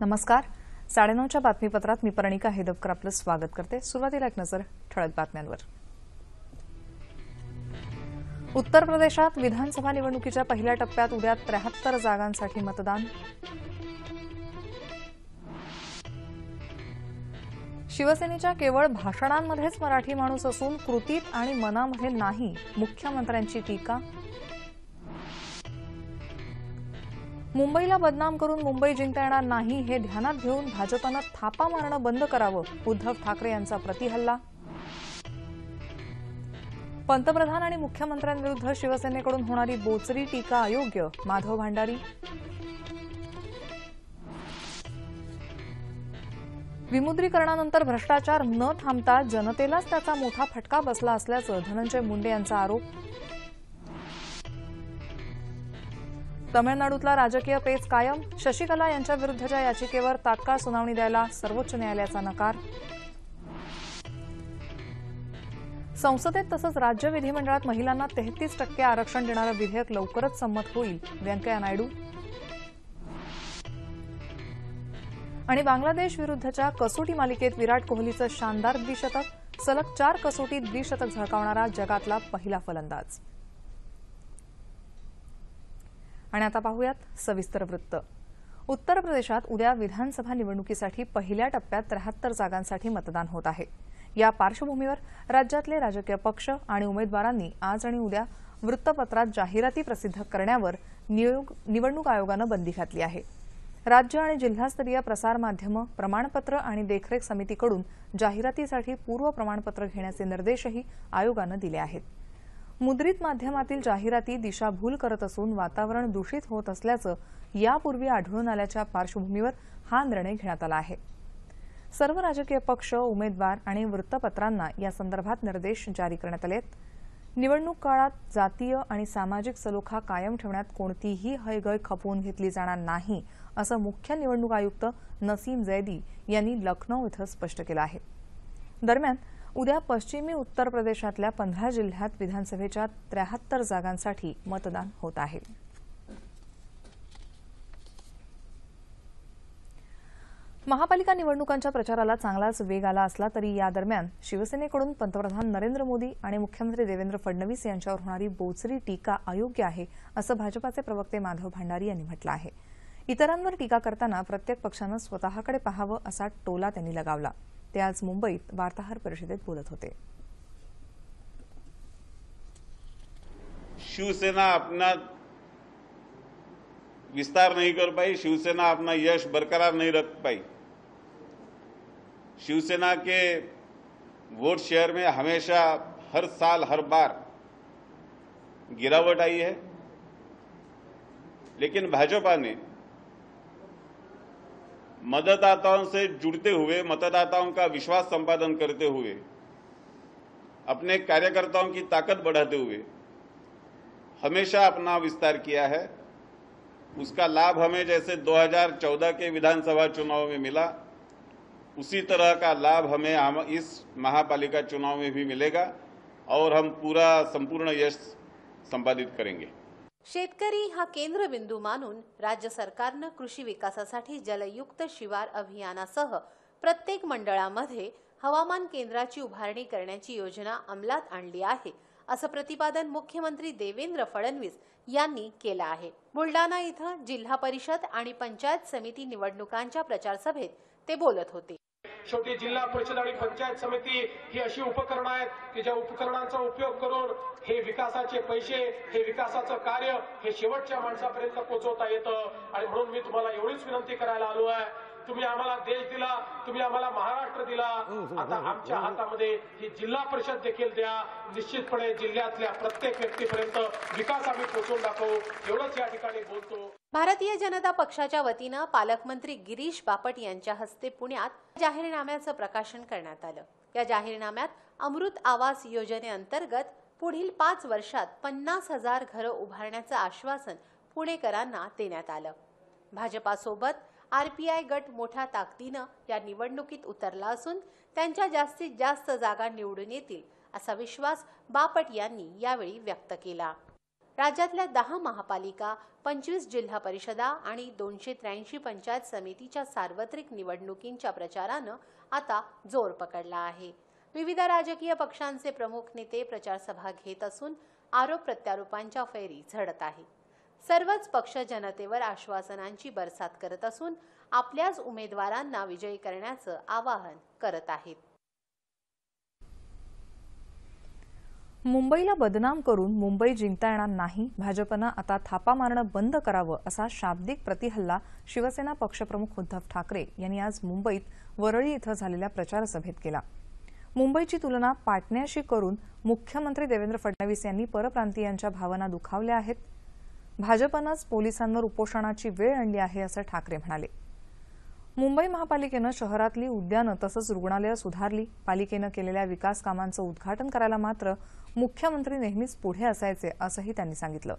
नमस्कार. 9:30च्या बातमीपत्रात मी प्रणिका हेदवकर आपलं स्वागत करते. सुरुवातीला एक नजर ठळक बातम्यांवर. उत्तर प्रदेशात विधानसभा निवडणुकीच्या पहिल्या टप्प्यात उद्या 73 जागांसाठी मतदान. शिवसेनेच्या केवळ भाषणांमध्येच मराठी माणूस असून कृतीत आणि मनामध्ये नाही, मुख्यमंत्र्यांची टीका. मुंबईला बदनाम करून मुंबई जिंकता येणार नाही हे ध्यानात घेऊन भाजपनं थापा मारणं बंद करावं, उद्धव ठाकरे यांचा प्रतिहल्ला. पंतप्रधान आणि मुख्यमंत्र्यांविरुद्ध शिवसेनेकडून होणारी बोचरी टीका अयोग्य, माधव भांडारी. विमुद्रीकरणानंतर भ्रष्टाचार न थांबता जनतेलाच त्याचा मोठा फटका बसला असल्याचं धनंजय मुंडे यांचा आरोप. तमिळनाडूतला राजकीय पेच कायम, शशिकला यांच्या विरुद्धच्या याचिकेवर तात्काळ सुनावणी द्यायला सर्वोच्च न्यायालयाचा नकार. संसदेत तसंच राज्य विधिमंडळात महिलांना 33% आरक्षण देणारं विधेयक लवकरच संमत होईल, व्यंकय्या नायडू. आणि बांगलादेश विरुद्धच्या कसोटी मालिकेत विराट कोहलीचं शानदार द्विशतक, सलग 4 कसोटी द्विशतक झळकावणारा जगातला पहिला फलंदाज. आणि आता पाहूयात सविस्तर वृत्त. उत्तर प्रदेशात उद्या विधानसभा निवडणुकीसाठी पहिल्या टप्प्यात 73 जागांसाठी मतदान होत आहे. या पार्श्वभूमीवर राज्यातले राजकीय पक्ष आणि उमेदवारांनी आज आणि उद्या वृत्तपत्रात जाहिराती प्रसिद्ध करण्यावर निवडणूक आयोगानं बंदी घातली आहे. राज्य आणि जिल्हास्तरीय प्रसारमाध्यमं प्रमाणपत्र आणि देखरेख समितीकडून जाहिरातीसाठी पूर्व प्रमाणपत्र घेण्याचे निर्देशही आयोगानं दिले आहेत. मुद्रित माध्यमातील जाहिराती दिशाभूल करत असून वातावरण दूषित होत असल्याचं यापूर्वी आढळून आल्याच्या पार्श्वभूमीवर हा निर्णय घेण्यात आला आहे. सर्व राजकीय पक्ष, उमेदवार आणि वृत्तपत्रांना या संदर्भात निर्देश जारी करण्यात आले आहेत. निवडणूक काळात जातीय आणि सामाजिक सलोखा कायम ठेवण्यात कोणतीही हयगय खपवून घेतली जाणार नाही, असं मुख्य निवडणूक आयुक्त नसीम जैदी यांनी लखनौ इथं स्पष्ट केलं आहे. दरम्यान उद्या पश्चिमी उत्तर प्रदेशातल्या 15 जिल्ह्यात विधानसभेच्या 73 जागांसाठी मतदान होत आहे. महापालिका निवडणुकांच्या प्रचाराला चांगलाच वेग आला असला तरी या दरम्यान शिवसेनेकडून पंतप्रधान नरेंद्र मोदी आणि मुख्यमंत्री देवेंद्र फडणवीस यांच्यावर होणारी बोचरी टीका अयोग्य आहे, असं भाजपाचे प्रवक्ते माधव भांडारी यांनी म्हटलं आहे. इतरांवर टीका करताना प्रत्येक पक्षानं स्वतःकडे पाहावं असा टोला त्यांनी लगावला. ते आज मुंबईत वार्ताहर परिषदेत बोलत होते. शिवसेना अपना विस्तार नहीं कर पाई, शिवसेना अपना यश बरकरार नहीं रख पाई. शिवसेना के वोट शेयर में हमेशा हर साल हर बार गिरावट आई है, लेकिन भाजपा ने मतदाताओं से जुड़ते हुए, मतदाताओं का विश्वास संपादन करते हुए, अपने कार्यकर्ताओं की ताकत बढ़ाते हुए हमेशा अपना विस्तार किया है. उसका लाभ हमें जैसे 2014 के विधानसभा चुनाव में मिला, उसी तरह का लाभ हमें इस महापालिका चुनाव में भी मिलेगा और हम पूरा संपूर्ण यश संपादित करेंगे. शेतकरी हा केंद्रबिंदू मानून राज्य सरकारनं कृषी विकासासाठी जलयुक्त शिवार अभियानासह प्रत्येक मंडळामध्ये हवामान केंद्राची उभारणी करण्याची योजना अंमलात आणली आहे, असं प्रतिपादन मुख्यमंत्री देवेंद्र फडणवीस यांनी केलं आहे. बुलडाणा इथं जिल्हा परिषद आणि पंचायत समिती निवडणुकांच्या प्रचार सभेत ते बोलत होते. शेवटी जिल्हा परिषद आणि पंचायत समिती ही अशी उपकरणं आहेत की ज्या उपकरणांचा उपयोग करून हे विकासाचे पैसे, हे विकासाचं कार्य हे शेवटच्या माणसापर्यंत पोहोचवता येतं. आणि म्हणून मी तुम्हाला एवढीच विनंती करायला आलो आहे, तुम्ही आम्हाला देश दिला, तुम्ही आम्हाला महाराष्ट्र दिला, आता आमच्या हातामध्ये ही जिल्हा परिषद देखील द्या. निश्चितपणे जिल्ह्यातल्या प्रत्येक व्यक्तीपर्यंत विकास आम्ही पोहोचवून दाखवू, एवढंच या ठिकाणी बोलतो. भारतीय जनता पक्षाच्या वतीनं पालकमंत्री गिरीश बापट यांच्या हस्ते पुण्यात जाहीरनाम्याचं प्रकाशन करण्यात आलं. या जाहीरनाम्यात अमृत आवास योजनेअंतर्गत पुढील 5 वर्षात 50,000 घरं उभारण्याचं आश्वासन पुणेकरांना देण्यात आलं. भाजपासोबत आरपीआय गट मोठ्या ताकदीनं या निवडणुकीत उतरला असून त्यांच्या जास्तीत जास्त जागा निवडून येतील असा विश्वास बापट यांनी यावेळी व्यक्त केला. राज्यातल्या 10 महापालिका, 25 जिल्हा परिषदा आणि 283 पंचायत समितीच्या सार्वत्रिक निवडणुकींच्या प्रचारानं आता जोर पकडला आहे. विविध राजकीय पक्षांचे प्रमुख नेते प्रचारसभा घेत असून आरोप प्रत्यारोपांच्या फैरी झडत आहे. सर्वच पक्ष जनतेवर आश्वासनांची बरसात करत असून आपल्याच उमेदवारांना विजयी करण्याचं आवाहन करत आहेत. मुंबईला बदनाम करून मुंबई जिंकता येणार नाही, भाजपनं आता थापा मारणं बंद करावं असा शाब्दिक प्रतिहल्ला शिवसेना पक्षप्रमुख उद्धव ठाकरे यांनी आज मुंबईत वरळी इथं झालेल्या प्रचारसभेत केला. मुंबईची तुलना पाटण्याशी करून मुख्यमंत्री देवेंद्र फडणवीस यांनी परप्रांतीयांच्या भावना दुखावल्या आहेत. भाजपनंच पोलिसांवर उपोषणाची वेळ आणली आहे असं ठाकरे म्हणाले. मुंबई महापालिकेनं शहरातली उद्यानं तसंच रुग्णालयं सुधारली. पालिकेनं केलेल्या विकास कामांचं उद्घाटन करायला मात्र मुख्यमंत्री नेहमीच पुढे असायचे असंही त्यांनी सांगितलं.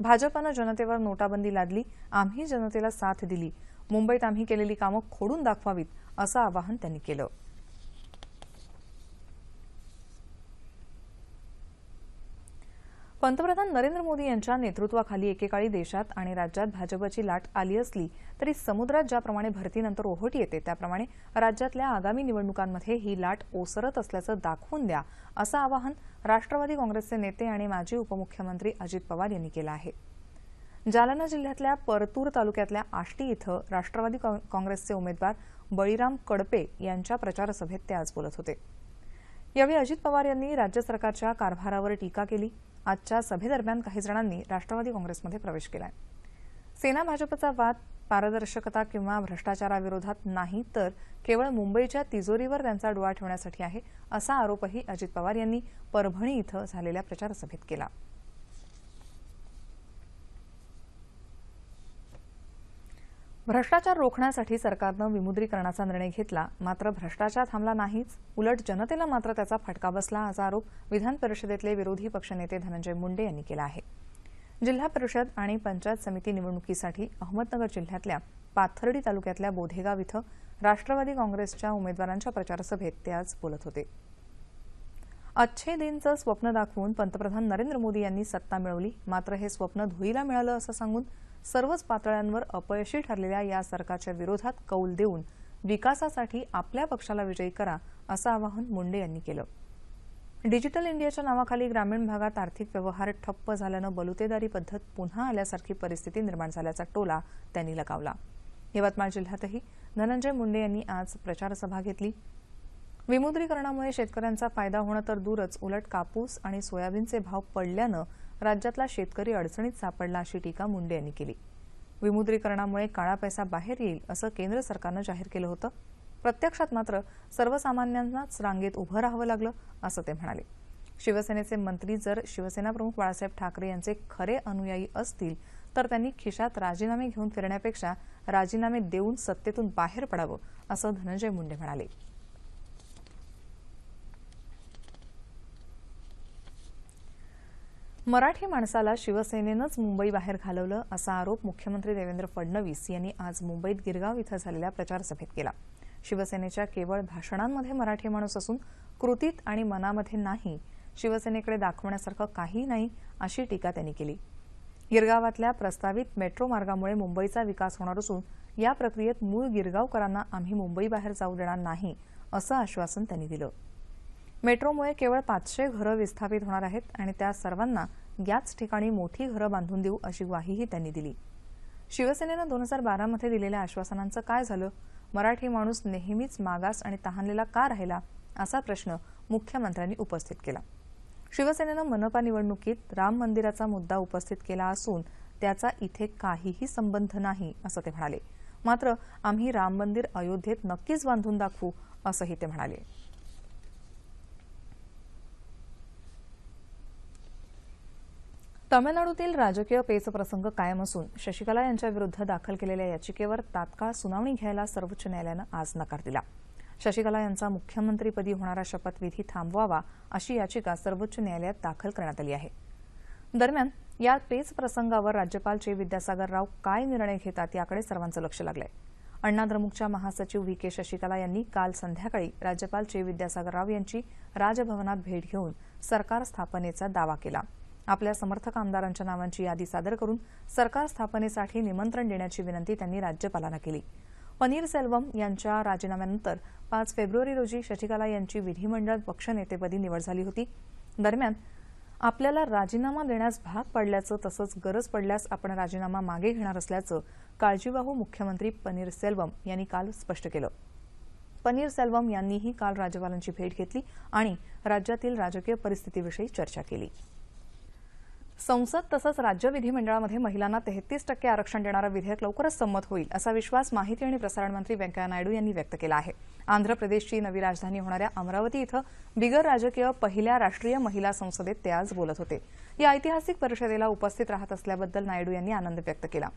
भाजपनं जनतेवर नोटाबंदी लादली, आम्ही जनतेला साथ दिली. मुंबईत आम्ही केलेली कामं खोडून दाखवावीत असं आवाहन त्यांनी केलं. पंतप्रधान नरेंद्र मोदी यांच्या नेतृत्वाखाली एकेकाळी देशात आणि राज्यात भाजपची लाट आली असली तरी समुद्रात ज्याप्रमाणे भरतीनंतर ओहोटी येते त्याप्रमाणे राज्यातल्या आगामी निवडणुकांमध्ये ही लाट ओसरत असल्याचं दाखवून द्या असं आवाहन राष्ट्रवादी काँग्रेसचे नेते आणि माजी उपमुख्यमंत्री अजित पवार यांनी केलं आहे. जालना जिल्ह्यातल्या परतूर तालुक्यातल्या आष्टी इथं राष्ट्रवादी काँग्रेसचे उमेदवार बळीराम कडपे यांच्या प्रचारसभेत ते आज बोलत होते. यावेळी अजित पवार यांनी राज्य सरकारच्या कारभारावर टीका केली. आजच्या सभेदरम्यान काही जणांनी राष्ट्रवादी काँग्रेसमध्ये प्रवेश केलाय. सेना भाजपचा वाद पारदर्शकता किंवा भ्रष्टाचाराविरोधात नाही तर केवळ मुंबईच्या तिजोरीवर त्यांचा डोळा ठेवण्यासाठी आहे असा आरोपही अजित पवार यांनी परभणी इथं झालेल्या प्रचारसभेत केला. भ्रष्टाचार रोखण्यासाठी सरकारनं विमुद्रीकरणाचा निर्णय घेतला, मात्र भ्रष्टाचार थांबला नाहीच, उलट जनतेला मात्र त्याचा फटका बसला असा आरोप विधान परिषदेतले विरोधी पक्षनेते धनंजय मुंडे यांनी केला आहे. जिल्हा परिषद आणि पंचायत समिती निवडणुकीसाठी अहमदनगर जिल्ह्यातल्या पाथर्डी तालुक्यातल्या बोधेगाव इथं राष्ट्रवादी काँग्रेसच्या उमेदवारांच्या प्रचारसभेत ते आज बोलत होते. अच्छे दिनचं स्वप्न दाखवून पंतप्रधान नरेंद्र मोदी यांनी सत्ता मिळवली, मात्र हे स्वप्न धुळीला मिळालं असं सांगून सर्वच पातळ्यांवर अपयशी ठरलेल्या या सरकारच्या विरोधात कौल देऊन विकासासाठी आपल्या पक्षाला विजयी करा असं आवाहन मुंडे यांनी केलं. डिजिटल इंडियाच्या नावाखाली ग्रामीण भागात आर्थिक व्यवहार ठप्प झाल्यानं बलुतेदारी पद्धत पुन्हा आल्यासारखी परिस्थिती निर्माण झाल्याचा टोला त्यांनी लगावला. यवतमाळ जिल्ह्यातही धनंजय मुंडे यांनी आज प्रचारसभा घेतली. विमुद्रीकरणामुळे शेतकऱ्यांचा फायदा होणं तर दूरच, उलट कापूस आणि सोयाबीनचे भाव पडल्यानं राज्यातला शेतकरी अडचणीत सापडला अशी टीका मुंडे यांनी केली. विमुद्रीकरणामुळे काळा पैसा बाहेर येईल असं केंद्र सरकारनं जाहीर केलं होतं, प्रत्यक्षात मात्र सर्वसामान्यांनाच रांगेत उभं राहावं लागलं असं ते म्हणाले. शिवसेनेचे मंत्री जर शिवसेनाप्रमुख बाळासाहेब ठाकरे यांचे खरे अनुयायी असतील तर त्यांनी खिशात राजीनामे घेऊन फिरण्यापेक्षा राजीनामे देऊन सत्तेतून बाहेर पडावं असं धनंजय मुंडे म्हणाले. मराठी माणसाला शिवसेनेनंच मुंबई बाहेर घालवलं असा आरोप मुख्यमंत्री देवेंद्र फडणवीस यांनी आज मुंबईत गिरगाव इथं झालेल्या प्रचारसभेत केला. शिवसेनेच्या केवळ भाषणांमध्ये मराठी माणूस असून कृतीत आणि मनामध्ये नाही, शिवसेनेकडे दाखवण्यासारखं काही नाही अशी टीका त्यांनी केली. गिरगावातल्या प्रस्तावित मेट्रो मार्गामुळे मुंबईचा विकास होणार असून या प्रक्रियेत मूळ गिरगावकरांना आम्ही मुंबई बाहेर जाऊ देणार नाही असं आश्वासन त्यांनी दिलं. मेट्रोमुळे केवळ 500 घरं विस्थापित होणार आहेत आणि त्या सर्वांना याच ठिकाणी मोठी घरं बांधून देऊ अशी ग्वाहीही त्यांनी दिली. शिवसेनेनं 2012 मध्ये दिलेल्या आश्वासनांचं काय झालं? मराठी माणूस नेहमीच मागास आणि तहानलेला का राहिला असा प्रश्न मुख्यमंत्र्यांनी उपस्थित केला. शिवसेनेनं मनपा निवडणुकीत राम मंदिराचा मुद्दा उपस्थित केला असून त्याचा इथे काहीही संबंध नाही असं ते म्हणाले. मात्र आम्ही राम मंदिर अयोध्येत नक्कीच बांधून दाखवू असंही ते म्हणाले. तमिळनाडूतील राजकीय पेचप्रसंग कायम असून शशिकला यांच्याविरुद्ध दाखल केलेल्या याचिकेवर तात्काळ सुनावणी घ्यायला सर्वोच्च न्यायालयानं आज नकार दिला. शशिकला यांचा मुख्यमंत्रीपदी होणारा शपथविधी थांबवावा अशी याचिका सर्वोच्च न्यायालयात दाखल करण्यात आली आहे. दरम्यान या पेचप्रसंगावर राज्यपाल चे विद्यासागर राव काय निर्णय घेतात याकडे सर्वांचं लक्ष लागलंय. अण्णा द्रमुकच्या महासचिव व्ही के शशिकला यांनी काल संध्याकाळी राज्यपाल चे विद्यासागर राव यांची राजभवनात भेट घेऊन सरकार स्थापनेचा दावा केला. आपल्या समर्थक आमदारांच्या नावांची यादी सादर करून सरकार स्थापनेसाठी निमंत्रण देण्याची विनंती त्यांनी राज्यपालांना केली. पनीरसेल्वम यांच्या राजीनाम्यानंतर 5 फेब्रुवारी रोजी शशिकला यांची विधिमंडळ पक्षनेतेपदी निवड झाली होती. दरम्यान आपल्याला राजीनामा देण्यास भाग पडल्याचं तसंच गरज पडल्यास आपण राजीनामा मागे घेणार असल्याचं काळजीवाहू मुख्यमंत्री पनीरसेल्वम यांनी काल स्पष्ट केलं. पनीरसेल्वम यांनीही काल राज्यपालांची भेट घेतली आणि राज्यातील राजकीय परिस्थितीविषयी चर्चा केली. संसद तसंच राज्य विधिमंडळामध्ये महिलांना 33% आरक्षण देणारं विधेयक लवकरच संमत होईल असा विश्वास माहिती आणि प्रसारण मंत्री व्यंकय्या नायडू यांनी व्यक्त केला आहे. आंध्र प्रदेशची नवी राजधानी होणाऱ्या अमरावती इथं बिगर राजकीय पहिल्या राष्ट्रीय महिला संसदेत ते आज बोलत होते. या ऐतिहासिक परिषदेला उपस्थित राहत असल्याबद्दल नायडू यांनी आनंद व्यक्त केला.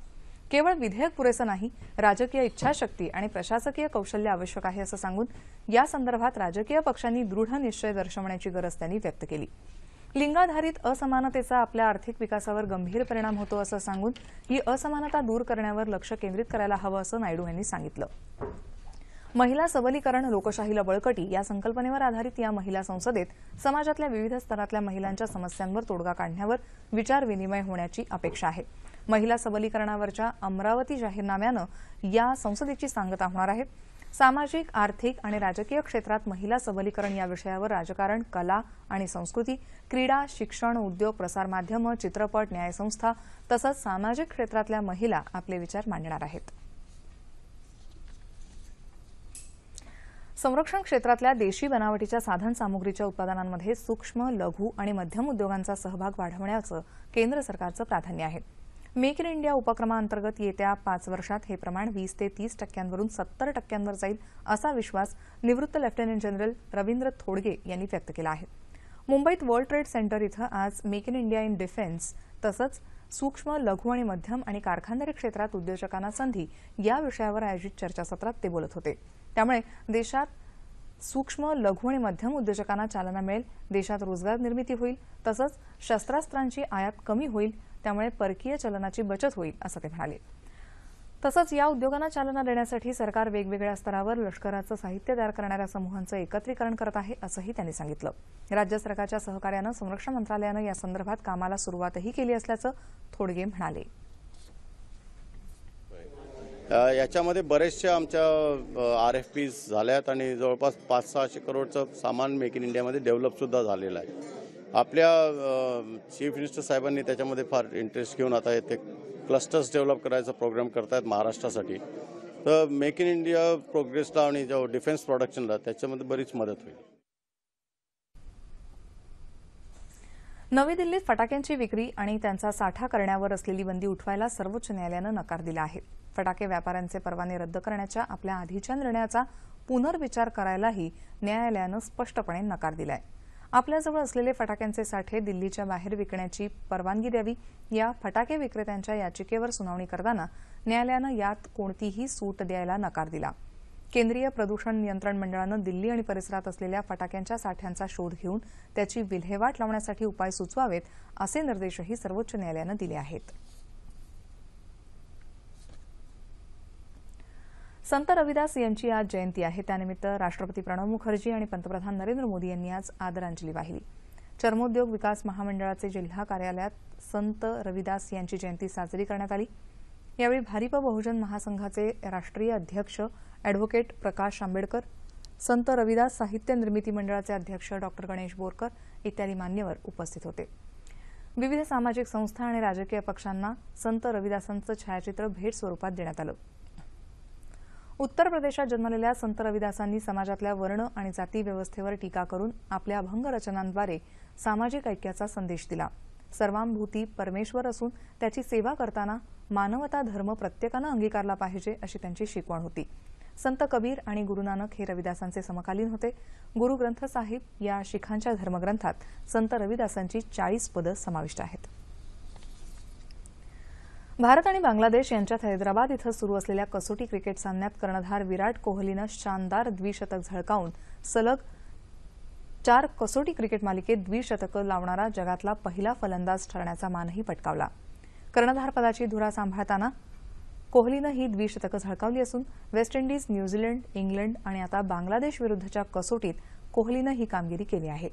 केवळ विधेयक पुरेसं नाही, राजकीय इच्छाशक्ती आणि प्रशासकीय कौशल्य आवश्यक आहे असं सांगून या संदर्भात राजकीय पक्षांनी दृढ निश्चय दर्शवण्याची गरज त्यांनी व्यक्त केली. लिंगाधारित असमानतेचा आपल्या आर्थिक विकासावर गंभीर परिणाम होतो असं सांगून ही असमानता दूर करण्यावर लक्ष केंद्रित करायला हवं असं नायडू यांनी सांगितलं. महिला सबलीकरण लोकशाहीला बळकटी या संकल्पनेवर आधारित या महिला संसदेत समाजातल्या विविध स्तरातल्या महिलांच्या समस्यांवर तोडगा काढण्यावर विचारविनिमय होण्याची अपेक्षा आहे. महिला सबलीकरणावरच्या अमरावती जाहीरनाम्यानं या संसदेची सांगता होणार आहे. सामाजिक, आर्थिक आणि राजकीय क्षेत्रात महिला सबलीकरण या विषयावर राजकारण, कला आणि संस्कृती, क्रीडा, शिक्षण, उद्योग, प्रसारमाध्यमं, चित्रपट, न्यायसंस्था तसंच सामाजिक क्षेत्रातल्या महिला आपले विचार मांडणार आहेत. संरक्षण क्षेत्रातल्या देशी बनावटीच्या साधन सामुग्रीच्या उत्पादनांमध्ये सूक्ष्म, लघु आणि मध्यम उद्योगांचा सहभाग वाढवण्याचं केंद्र सरकारचं प्राधान्य आहे. मेक इन इंडिया उपक्रमाअंतर्गत येत्या 5 वर्षात हे प्रमाण 20 ते 30% 70% जाईल असा विश्वास निवृत्त लेफ्टनंट जनरल रवींद्र थोडगे यांनी व्यक्त केला आहे. मुंबईत वर्ल्ड ट्रेड सेंटर इथं आज make in India in defence तसंच सूक्ष्म, लघु आणि मध्यम आणि कारखानदारी क्षेत्रात उद्योजकांना संधी या विषयावर आयोजित चर्चासत्रात ते बोलत होते. त्यामुळे देशात सूक्ष्म, लघु आणि मध्यम उद्योजकांना चालना मिळेल, देशात रोजगार निर्मिती होईल तसंच शस्त्रास्त्रांची आयात कमी होईल, त्यामुळे परकीय चलनाची बचत होईल असं ते म्हणाले. तसंच या उद्योगांना चालना देण्यासाठी सरकार वेगवेगळ्या स्तरावर लष्कराचं साहित्य तयार करणाऱ्या समूहांचं एकत्रीकरण करत आहे असंही त्यांनी सांगितलं. राज्य सरकारच्या सहकार्यानं संरक्षण मंत्रालयानं या संदर्भात कामाला सुरुवातही केली असल्याचं थोडगे म्हणाले. याच्यामध्ये बरेचसे आमच्या RFPs झाल्यात आणि जवळपास 500-600 करोडचं सामान मेक इन इंडियामध्ये डेव्हलप सुद्धा झालेलं आहे. आपल्या चीफ मिनिस्टर साहेबांनी त्याच्यामध्ये फार इंटरेस्ट घेऊन आता ते क्लस्टर्स डेव्हलप करायचा प्रोग्राम करतायत महाराष्ट्रासाठी. तर मेक इन इंडिया प्रोग्रेसला आणि जो डिफेन्स प्रोडक्शनला त्याच्यामध्ये बरीच मदत होईल. नवी दिल्लीत फटाक्यांची विक्री आणि त्यांचा साठा करण्यावर असलेली बंदी उठवायला सर्वोच्च न्यायालयानं नकार दिला आहे. फटाके व्यापाऱ्यांचे परवाने रद्द करण्याच्या आपल्या आधीच्या निर्णयाचा पुनर्विचार करायलाही न्यायालयानं स्पष्टपणे नकार दिलाय. आपल्याजवळ असलेले फटाक्यांचे साठे दिल्लीच्या बाहेर विकण्याची परवानगी द्यावी या फटाके विक्रेत्यांच्या याचिकेवर सुनावणी करताना न्यायालयानं यात कोणतीही सूट द्यायला नकार दिला. केंद्रीय प्रदूषण नियंत्रण मंडळानं दिल्ली आणि परिसरात असलेल्या फटाक्यांच्या साठ्यांचा शोध घेऊन त्याची विल्हेवाट लावण्यासाठी उपाय सुचवावेत असे निर्देशही सर्वोच्च न्यायालयानं दिले आहेत. संत रविदास यांची आज जयंती आहे. त्यानिमित्त राष्ट्रपती प्रणव मुखर्जी आणि पंतप्रधान नरेंद्र मोदी यांनी आज आदरांजली वाहिली. चर्मोद्योग विकास महामंडळाचे जिल्हा कार्यालयात संत रविदास यांची जयंती साजरी करण्यात आली. यावेळी भारिप बहुजन महासंघाचे राष्ट्रीय अध्यक्ष अॅडव्होकेट प्रकाश आंबेडकर, संत रविदास साहित्य निर्मिती मंडळाचे अध्यक्ष डॉ गणेश बोरकर इत्यादी मान्यवर उपस्थित होते. विविध सामाजिक संस्था आणि राजकीय पक्षांना संत रविदासांचं छायाचित्र भेट स्वरूपात देण्यात आलं. उत्तर प्रदेशात जन्मलेल्या संत रविदासांनी समाजातल्या वर्ण आणि जाती व्यवस्थेवर टीका करून आपल्या अभंग रचनांद्वारे सामाजिक ऐक्याचा संदेश दिला. सर्वांभूती परमेश्वर असून त्याची सेवा करताना मानवता धर्म प्रत्येकानं अंगीकारला पाहिजे अशी त्यांची शिकवण होती. संत कबीर आणि गुरु नानक हे रविदासांचे समकालीन होते. गुरु ग्रंथ साहिब या शिखांच्या धर्मग्रंथात संत रविदासांची 40 पदं समाविष्ट आहेत. भारत आणि बांगलादेश यांच्यात हैदराबाद इथं सुरू असलेल्या कसोटी क्रिकेट सामन्यात कर्णधार विराट कोहलीनं शानदार द्विशतक झळकावून सलग 4 कसोटी क्रिकेट मालिकेत द्विशतकं लावणारा जगातला पहिला फलंदाज ठरण्याचा मानही पटकावला. कर्णधारपदाची धुरा सांभाळताना कोहलीनं ही द्विशतकं झळकावली असून वेस्ट इंडिज, न्यूझीलंड, इंग्लंड आणि आता बांगलादेश विरुद्धच्या कसोटीत कोहलीनं ही कामगिरी केली आहे.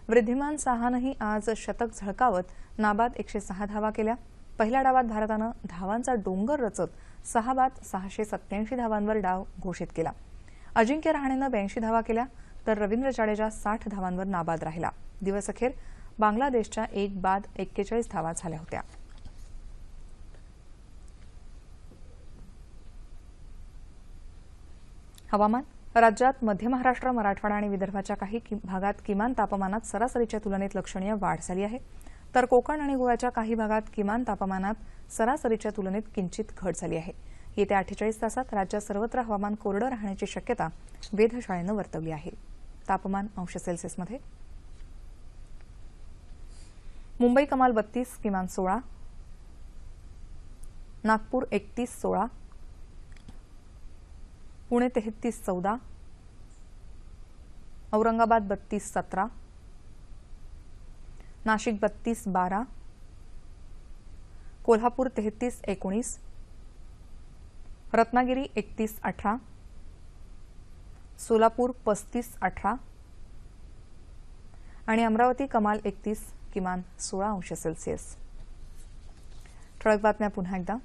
वृद्धिमान साहानंही आज शतक झळकावत नाबाद 106 धावा केल्या. पहिल्या डावात भारतानं धावांचा डोंगर रचत 6 बाद 687 धावांवर डाव घोषित केला. अजिंक्य रहाणेनं 82 धावा केल्या तर रवींद्र जाडेजा 60 धावांवर नाबाद राहिला. दिवसअखेर बांगलादेशच्या 1 बाद 41 धावा झाल्या होत्या. हवामान. राज्यात मध्य महाराष्ट्र, मराठवाडा आणि विदर्भाच्या काही भागात किमान तापमानात सरासरीच्या तुलनेत लक्षणीय वाढ झाली आहे, तर कोकण आणि गोव्याच्या काही भागात किमान तापमानात सरासरीच्या तुलनेत किंचित घट झाली आहे. येत्या 48 तासात राज्यात सर्वत्र हवामान कोरडं राहण्याची शक्यता वेधशाळेनं वर्तवली आहे. तापमान अंश सेल्सिअसमध्ये. मुंबई कमाल 32, किमान 16. नागपूर 31, 16. पुणे 33, 14. औरंगाबाद 32, 17. नाशिक 32, 12. कोल्हापूर 33, 19. रत्नागिरी 31, 18. सोलापूर 35, 18. आणि अमरावती कमाल 31, किमान 16 अंश सेल्सिअस. ठळक बातम्या पुन्हा एकदा.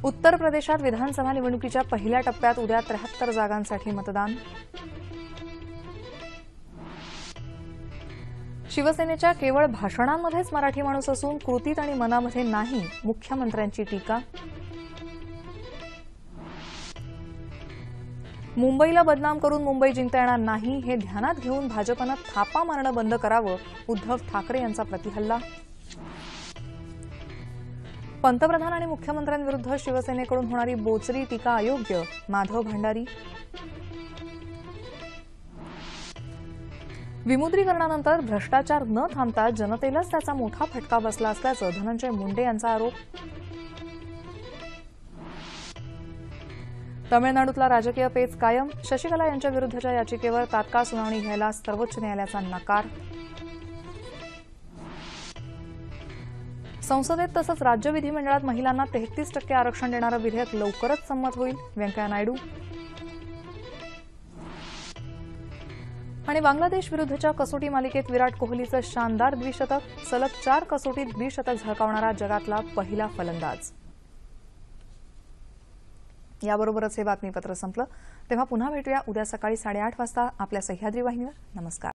उत्तर प्रदेशात विधानसभा निवडणुकीच्या पहिल्या टप्प्यात उद्या 73 जागांसाठी मतदान. शिवसेनेच्या केवळ भाषणांमध्येच मराठी माणूस असून कृतीत आणि मनामध्ये नाही, मुख्यमंत्र्यांची टीका. मुंबईला बदनाम करून मुंबई जिंकता येणार नाही हे ध्यानात घेऊन भाजपनं थापा मारणं बंद करावं, उद्धव ठाकरे यांचा प्रतिहल्ला. पंतप्रधान आणि मुख्यमंत्र्यांविरुद्ध शिवसेनेकडून होणारी बोचरी टीका अयोग्य, माधव भांडारी. विमुद्रीकरणानंतर भ्रष्टाचार न थांबता जनतेलाच त्याचा मोठा फटका बसला असल्याचं धनंजय मुंडे यांचा आरोप. तमिळनाडूतला राजकीय पेच कायम, शशिकला यांच्या विरुद्धच्या याचिकेवर तात्काळ सुनावणी घ्यायला सर्वोच्च न्यायालयाचा नकार. संसदेत तसंच राज्य विधिमंडळात महिलांना 33% आरक्षण देणारं विधेयक लवकरच संमत होईल, व्यंकय्या नायडू. आणि बांगलादेश विरुद्धच्या कसोटी मालिकेत विराट कोहलीचं शानदार द्विशतक, सलग 4 कसोटीत द्विशतक झळकावणारा जगातला पहिला फलंदाज. याबरोबरच हे बातमीपत्र संपलं. तेव्हा पुन्हा भेटूया उद्या सकाळी 8:30 वाजता आपल्या सह्याद्री वाहिनीवर. नमस्कार.